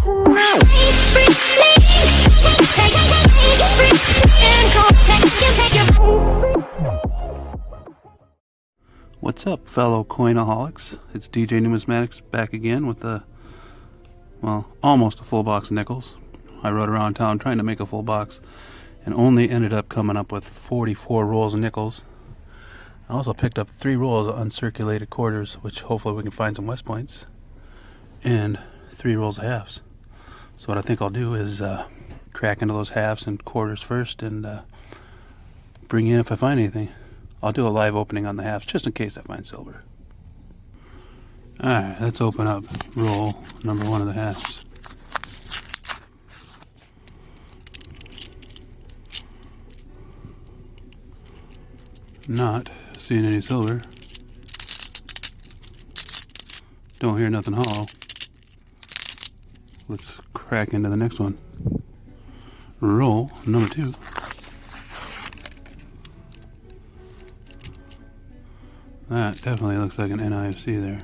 What's up, fellow coinaholics? It's DJ Numismatics back again with almost a full box of nickels. I rode around town trying to make a full box and only ended up coming up with 44 rolls of nickels. I also picked up 3 rolls of uncirculated quarters, which hopefully we can find some West Points, and 3 rolls of halves. So what I think I'll do is crack into those halves and quarters first and bring in if I find anything. I'll do a live opening on the halves just in case I find silver. Alright, let's open up roll number 1 of the halves. Not seeing any silver. Don't hear nothing hollow. Let's crack into the next one. Roll number 2. That definitely looks like an NIFC there.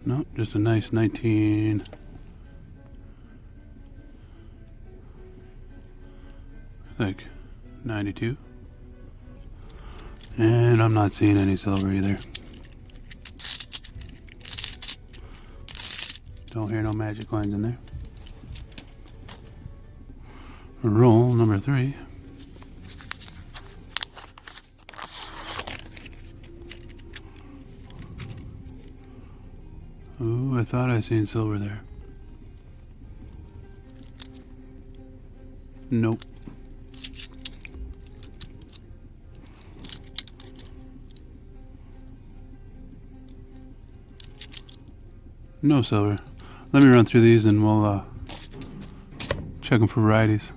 Nope, just a nice 92. And I'm not seeing any silver either. Don't hear no magic coins in there. Roll number 3. Ooh, I thought I seen silver there. Nope. No silver. Let me run through these and we'll check them for varieties.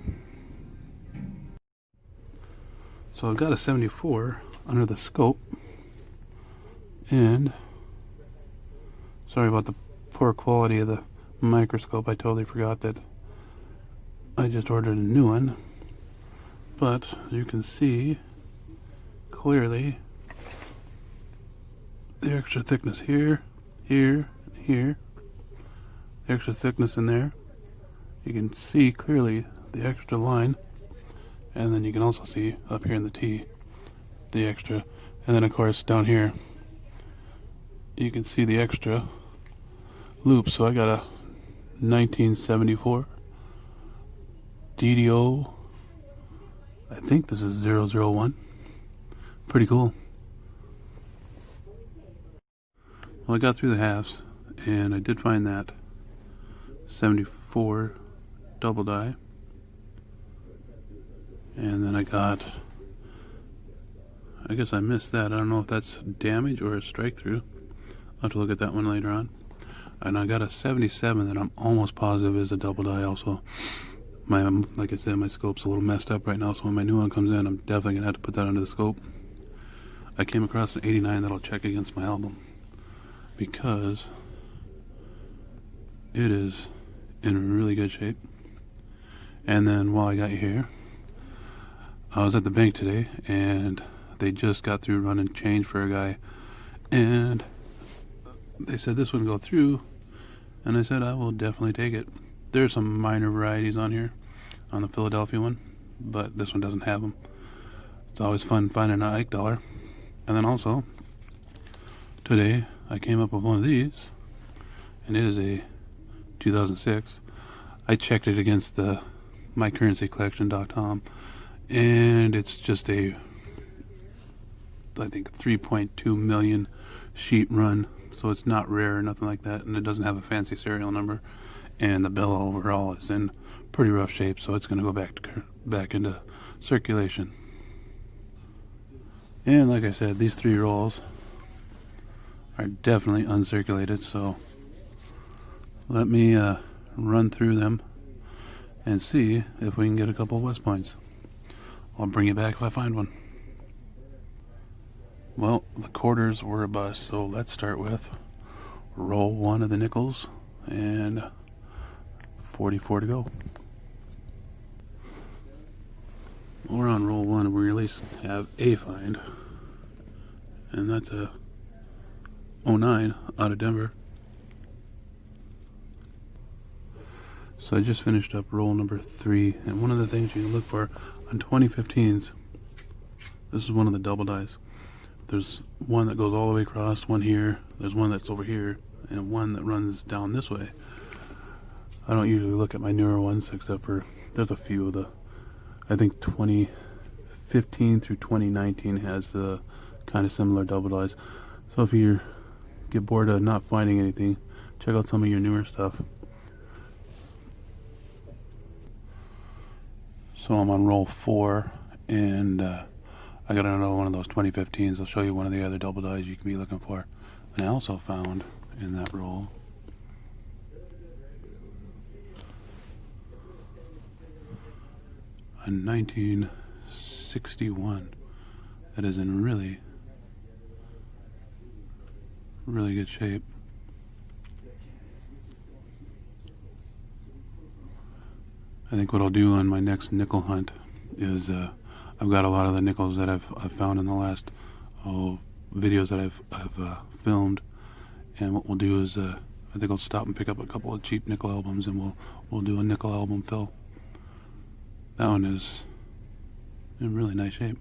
So I've got a 74 under the scope, and sorry about the poor quality of the microscope. I totally forgot that I just ordered a new one. But you can see clearly the extra thickness here, here, here. The extra thickness in there. You can see clearly the extra line. And then you can also see up here in the T the extra. And then of course down here you can see the extra loop. So I got a 1974 DDO. I think this is 001. Pretty cool. Well, I got through the halves and I did find that 74 double die. And then I guess I missed that. I don't know if that's damage or a strike through. I'll have to look at that one later on. And I got a 77 that I'm almost positive is a double die also. Like I said, my scope's a little messed up right now, so when my new one comes in, I'm definitely going to have to put that under the scope. I came across an 89 that I'll check against my album, because it is in really good shape. And then while I got you here, I was at the bank today and they just got through running change for a guy, and they said this wouldn't go through, and I said I will definitely take it. There's some minor varieties on here on the Philadelphia one, but this one doesn't have them. It's always fun finding an Ike dollar. And then also today I came up with one of these, and it is a 2006. I checked it against the mycurrencycollection.com, and it's just a, I think, 3.2 million sheet run, so it's not rare or nothing like that, and it doesn't have a fancy serial number, and the bill overall is in pretty rough shape, so it's going to go back into circulation. And like I said, these 3 rolls are definitely uncirculated, so let me run through them and see if we can get a couple of West Points. I'll bring it back if I find one. Well, the quarters were a bust, so let's start with roll 1 of the nickels and 44 to go. We're on roll 1 and we at least have a find, and that's a 09 out of Denver. So I just finished up roll number 3, and one of the things you can look for on 2015s, this is one of the double dies. There's one that goes all the way across, one here, there's one that's over here, and one that runs down this way. I don't usually look at my newer ones, except for there's a few of the, I think 2015 through 2019 has the kind of similar double dies. So if you get bored of not finding anything, check out some of your newer stuff. So I'm on roll 4, and I got another one of those 2015s. I'll show you one of the other double dies you can be looking for. And I also found in that roll a 1961 that is in really good shape. I think what I'll do on my next nickel hunt is I've got a lot of the nickels that I've found in the last videos that I've filmed, and what we'll do is I think I'll stop and pick up a couple of cheap nickel albums, and we'll do a nickel album fill. That one is in really nice shape.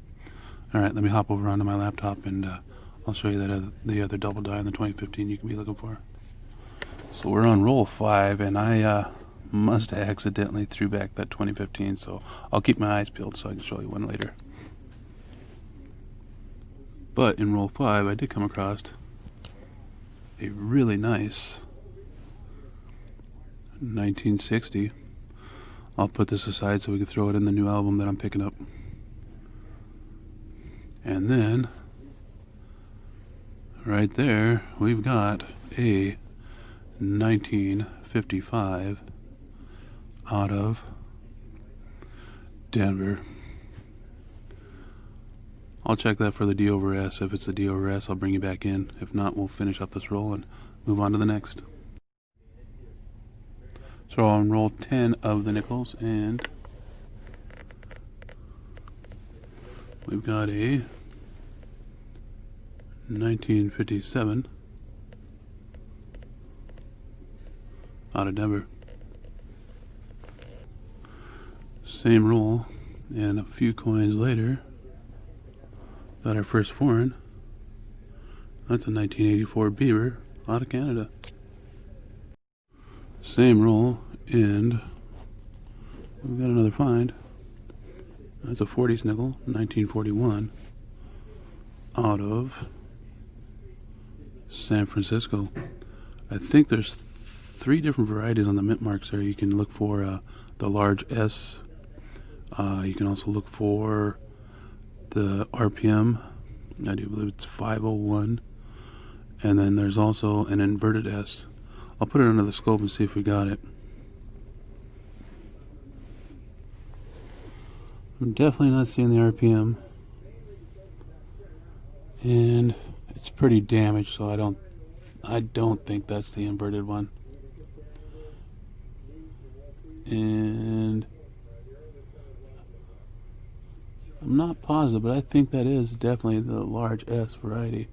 All right, let me hop over onto my laptop, and I'll show you that the other double die in the 2015 you can be looking for. So we're on roll 5, and I must have accidentally threw back that 2015, so I'll keep my eyes peeled so I can show you one later. But in roll 5, I did come across a really nice 1960. I'll put this aside so we can throw it in the new album that I'm picking up. And then right there we've got a 1955 out of Denver. I'll check that for the D over S. If it's the D over S, I'll bring you back in. If not, we'll finish up this roll and move on to the next. So on roll 10 of the nickels, and we've got a 1957 out of Denver. Same roll, and a few coins later, got our first foreign. That's a 1984 Beaver out of Canada. Same roll, and we've got another find. That's a 40s nickel, 1941, out of San Francisco. I think there's 3 different varieties on the mint marks there. You can look for the large S. You can also look for the RPM. I do believe it's 501. And then there's also an inverted S. I'll put it under the scope and see if we got it. I'm definitely not seeing the RPM. And it's pretty damaged, so I don't think that's the inverted one. And I'm not positive, but I think that is definitely the large S variety.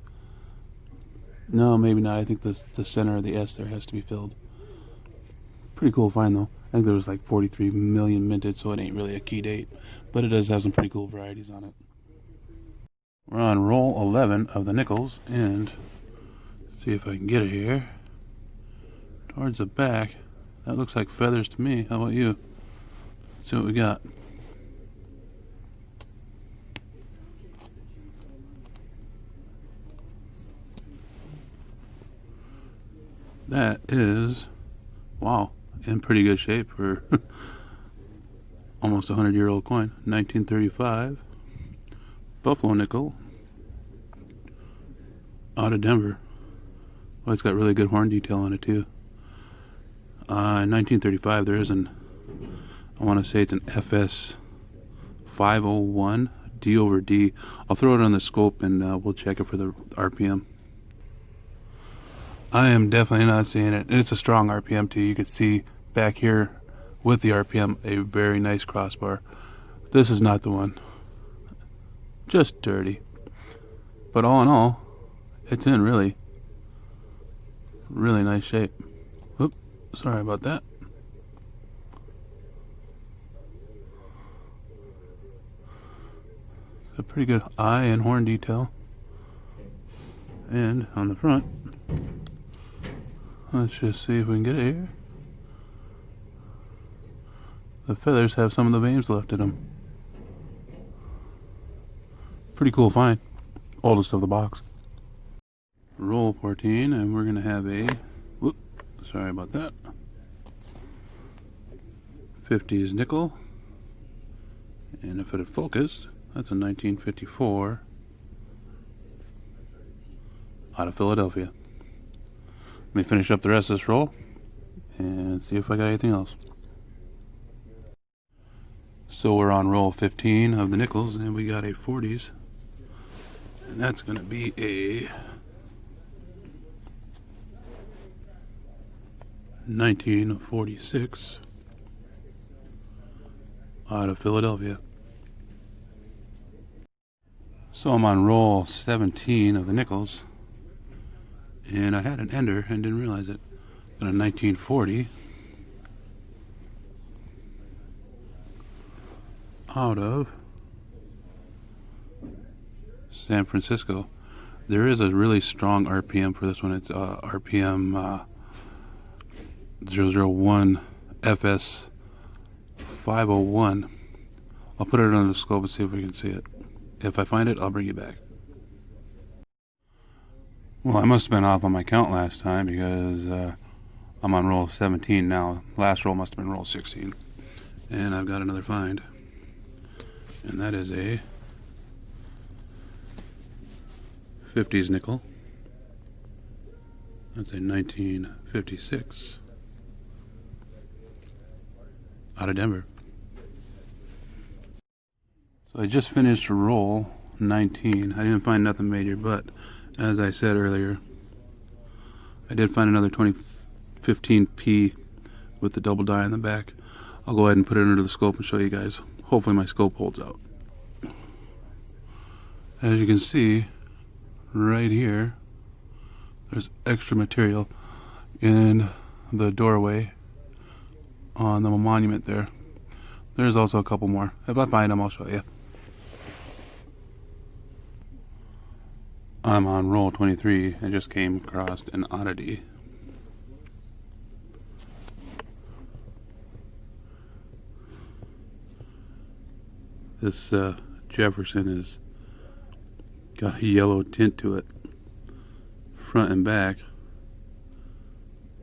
No, maybe not. I think the center of the S there has to be filled. Pretty cool find though. I think there was like 43 million minted, so it ain't really a key date, but it does have some pretty cool varieties on it. We're on roll 11 of the nickels, and see if I can get it here. Towards the back, that looks like feathers to me. How about you? Let's see what we got. That is, wow, in pretty good shape for almost a 100-year-old coin. 1935 Buffalo nickel out of Denver. Well, it's got really good horn detail on it too. In 1935 there is I want to say it's an FS 501 D over D. I'll throw it on the scope and we'll check it for the RPM. I am definitely not seeing it. And it's a strong RPM too. You can see back here with the RPM a very nice crossbar. This is not the one. Just dirty. But all in all, it's in really nice shape. Oops, sorry about that. It's a pretty good eye and horn detail. And on the front, let's just see if we can get it here. The feathers have some of the veins left in them. Pretty cool find. Oldest of the box. Roll 14, and we're gonna have a, whoop, sorry about that, 50s nickel. And if it had focused, that's a 1954 out of Philadelphia. Let me finish up the rest of this roll and see if I got anything else. So we're on roll 15 of the nickels, and we got a 40s, and that's going to be a 1946 out of Philadelphia. So I'm on roll 17 of the nickels, and I had an ender and didn't realize it. Got a 1940 out of San Francisco. There is a really strong RPM for this one. It's RPM 001 FS 501. I'll put it under the scope and see if we can see it. If I find it, I'll bring you back. Well, I must have been off on my count last time because I'm on roll 17 now. Last roll must have been roll 16. And I've got another find. And that is a 50s nickel. That's a 1956 out of Denver. So I just finished roll 19. I didn't find nothing major, but as I said earlier, I did find another 2015P with the double die in the back. I'll go ahead and put it under the scope and show you guys. Hopefully my scope holds out. As you can see right here, there's extra material in the doorway on the monument there. There's also a couple more. If I find them, I'll show you. I'm on roll 23. I just came across an oddity. This Jefferson has got a yellow tint to it, front and back,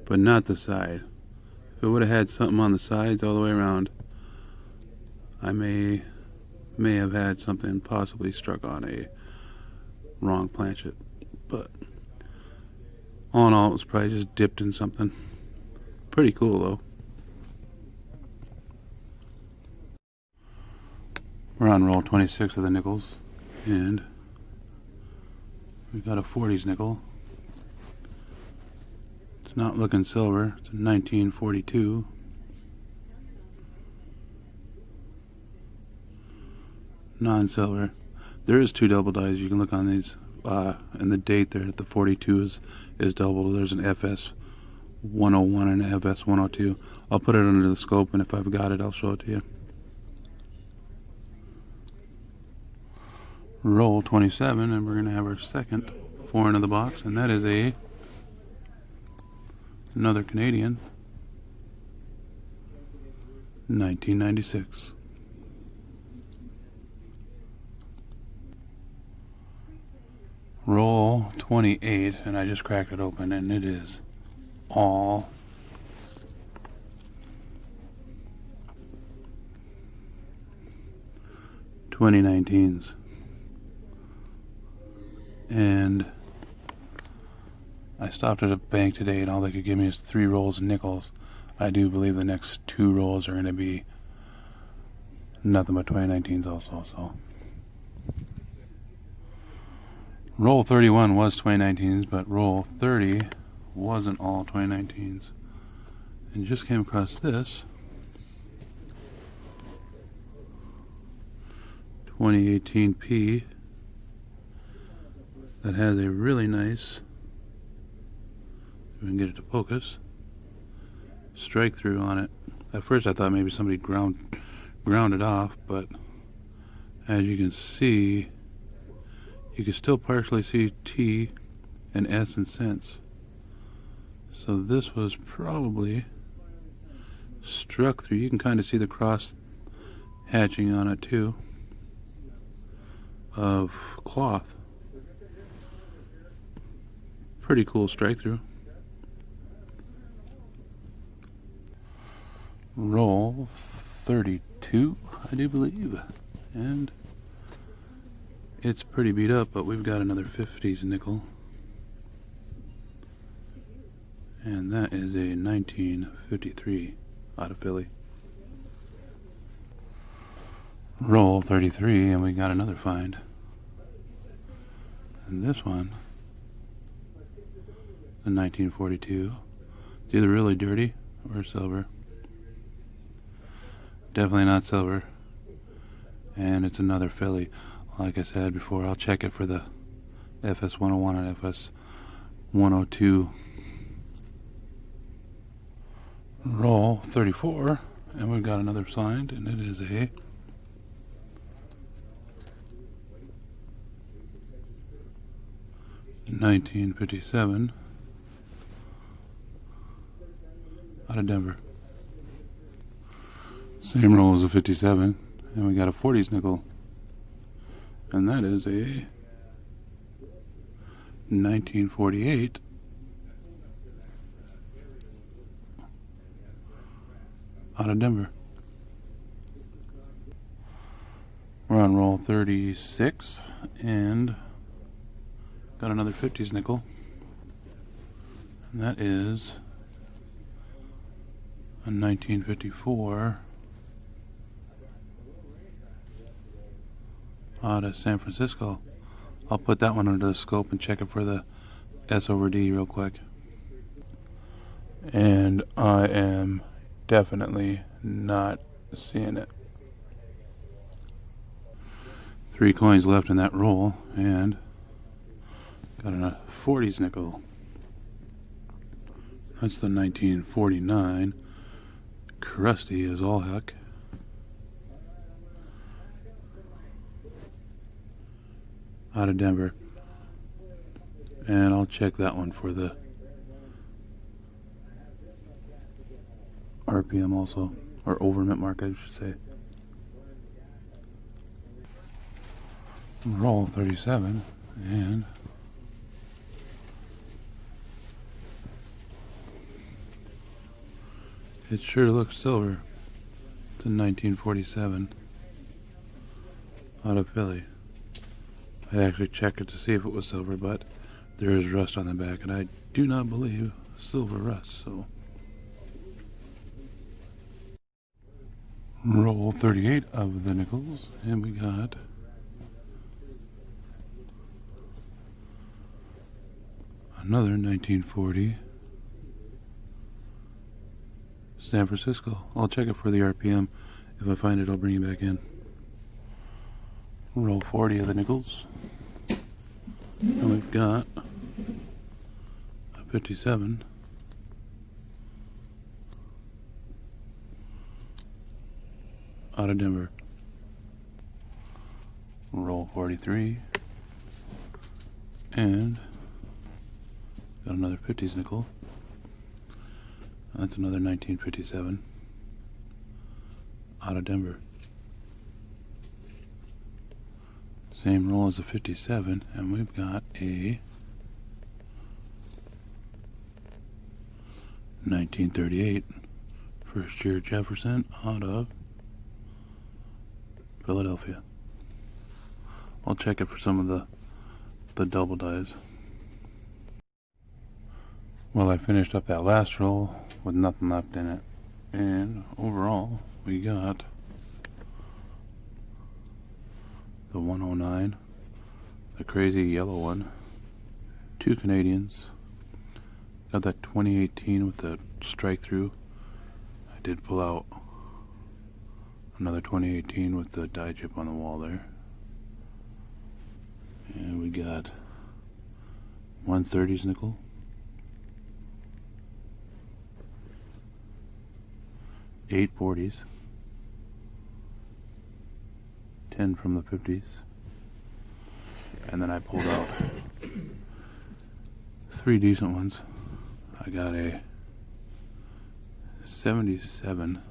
but not the side. If it would have had something on the sides all the way around, I may have had something possibly struck on a wrong planchet, but all in all, it was probably just dipped in something. Pretty cool though. We're on roll 26 of the nickels, and we've got a 40s nickel. It's not looking silver. It's a 1942. Non-silver. There is two double dies. You can look on these, and the date there. The 42 is double. There's an FS 101 and an FS 102. I'll put it under the scope, and if I've got it, I'll show it to you. Roll 27, and we're going to have our second foreign of the box, and that is another Canadian, 1996. Roll 28, and I just cracked it open, and it is all (2019s). And I stopped at a bank today, and all they could give me is 3 rolls of nickels. I do believe the next 2 rolls are going to be nothing but 2019s also. So roll 31 was 2019s, but roll 30 wasn't all 2019s. And just came across this 2018P that has a really nice, if we can get it to focus, strike through on it. At first I thought maybe somebody ground it off, but As you can see, you can still partially see T and S and cents. So this was probably struck through. You can kind of see the cross hatching on it too of cloth. Pretty cool strike through. Roll 32, I do believe, and it's pretty beat up, but we've got another 50s nickel, and that is a 1953 out of Philly. Roll 33, and we got another find, and this one, the 1942. It's either really dirty or silver. Definitely not silver. And it's another Philly. Like I said before, I'll check it for the FS101 and FS102. Roll 34, and we've got another find, and it is a 1957 out of Denver. Same roll as a 57, and we got a 40s nickel, and that is a 1948 out of Denver. We're on roll 36, and got another 50s nickel, and that is a 1954 out of San Francisco. I'll put that one under the scope and check it for the S over D real quick. And I am definitely not seeing it. 3 coins left in that roll, and got a 40s nickel. That's the 1949. Crusty as all heck. Out of Denver. And I'll check that one for the RPM also, or overmint mark I should say. Roll 37, and it sure looks silver. It's a 1947 out of Philly. I actually checked it to see if it was silver, but there is rust on the back, and I do not believe silver rust, so. Roll 38 of the nickels, and we got another 1940 San Francisco. I'll check it for the RPM. If I find it, I'll bring it back in. Roll 40 of the nickels, and we've got a 57 out of Denver. Roll 43, and got another 50s nickel. That's another 1957 out of Denver. Same roll as a 57, and we've got a 1938 first year Jefferson out of Philadelphia. I'll check it for some of the double dies. Well, I finished up that last roll with nothing left in it, and overall we got the 109, the crazy yellow one, 2 Canadians, got that 2018 with the strike through. I did pull out another 2018 with the die chip on the wall there, and we got 130s nickel, 8 40s, 10 from the 50s. And then I pulled out 3 decent ones. I got a 77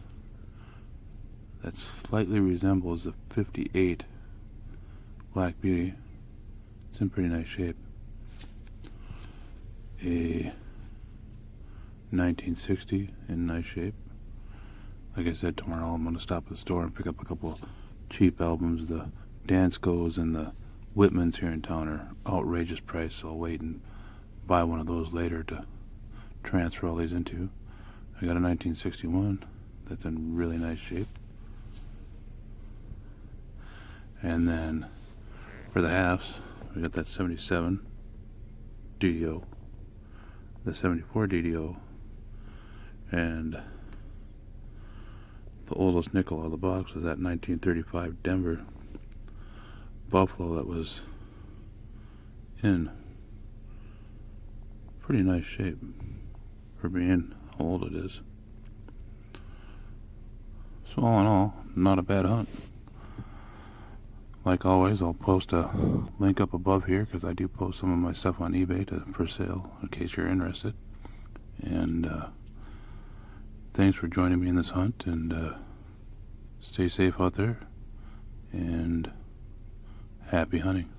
that slightly resembles the 58 Black Beauty. It's in pretty nice shape. A 1960 in nice shape. Like I said, tomorrow I'm going to stop at the store and pick up a couple cheap albums. The Danskos and the Whitmans here in town are outrageous price, so I'll wait and buy one of those later to transfer all these into. I got a 1961 that's in really nice shape. And then for the halves, we got that 77 DDO, the 74 DDO, and the oldest nickel out of the box was that 1935 Denver Buffalo that was in pretty nice shape for being how old it is. So all in all, not a bad hunt. Like always, I'll post a link up above here because I do post some of my stuff on eBay for sale in case you're interested. And thanks for joining me in this hunt, and stay safe out there, and happy hunting.